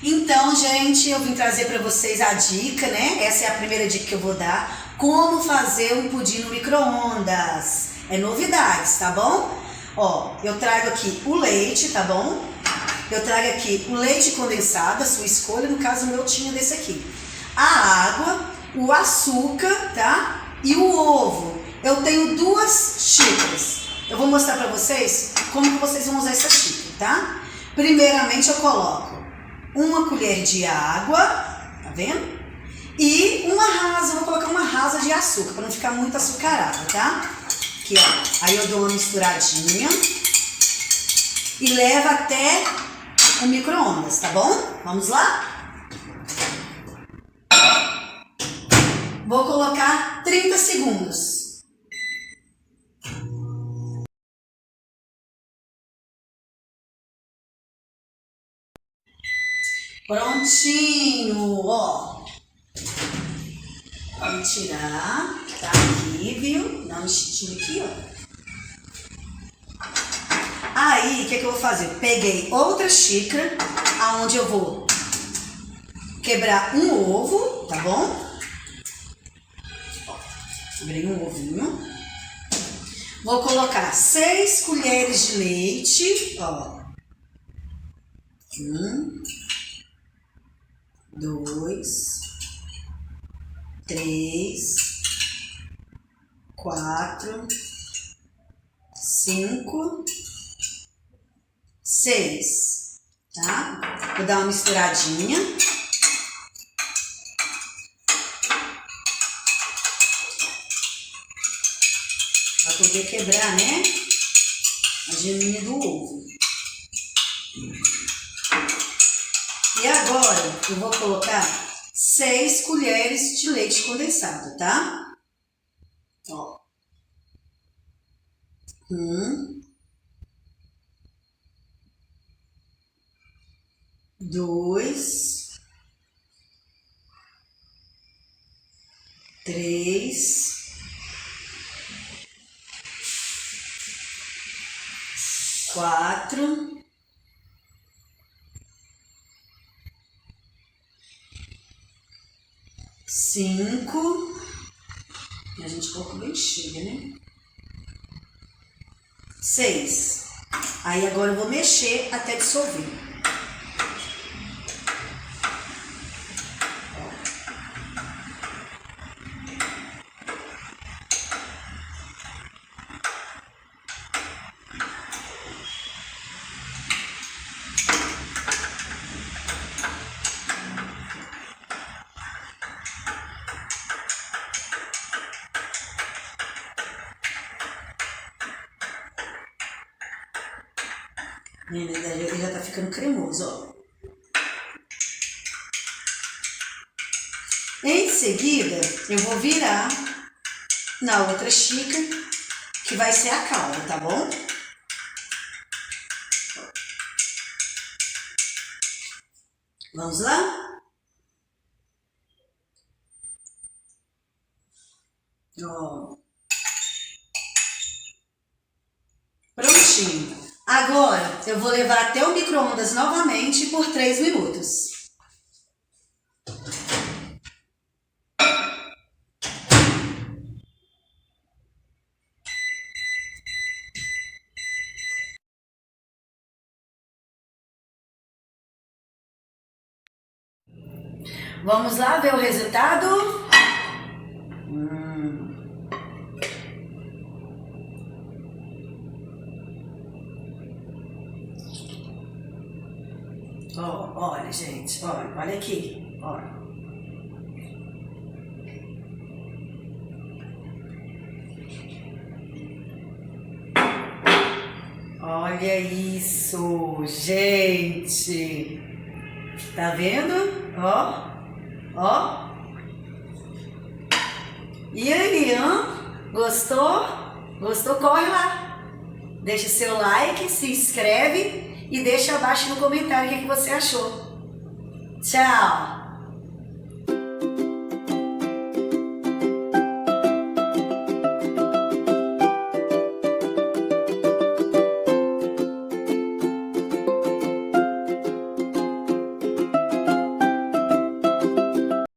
Então, gente, eu vim trazer para vocês a dica, né? Essa é a primeira dica que eu vou dar. Como fazer um pudim no micro-ondas. É novidades, tá bom? Ó, eu trago aqui o leite, tá bom? Eu trago aqui o leite condensado, a sua escolha. No caso, o meu tinha desse aqui. A água, o açúcar, tá? E o ovo. Eu tenho 2 xícaras. Eu vou mostrar para vocês como que vocês vão usar essa xícara, tá? Primeiramente, eu coloco 1 colher de água, tá vendo? E vou colocar uma rasa de açúcar, para não ficar muito açucarada, tá? Aqui, ó. Aí eu dou uma misturadinha e levo até o micro-ondas, tá bom? Vamos lá? Vou colocar 30 segundos. Prontinho, ó. Vamos tirar, tá aqui, viu? Dá um mexidinho aqui, ó. Aí, o que eu vou fazer? Peguei outra xícara, aonde eu vou quebrar um ovo, tá bom? Ó, quebrei um ovinho. Vou colocar 6 colheres de leite, ó. 1, 2, 3, 4, 5, 6, tá? Vou dar uma misturadinha. Pra poder quebrar, né? A geminha do ovo. E agora eu vou colocar 6 colheres de leite condensado, tá? Ó. 1, 2, 3, 4, 5. E a gente colocou bem cheia, né? 6. Aí agora eu vou mexer até dissolver. Ele já tá ficando cremoso, ó. Em seguida, eu vou virar na outra xícara, que vai ser a calda, tá bom? Vamos lá? Ó. Prontinho. Agora, eu vou levar até o micro-ondas novamente por 3 minutos. Vamos lá ver o resultado? Ó, olha, gente, olha aqui, olha. Olha isso, gente. Tá vendo? Ó, ó. E aí, gostou? Gostou? Corre lá. Deixa o seu like, se inscreve e deixa abaixo no comentário o que você achou. Tchau!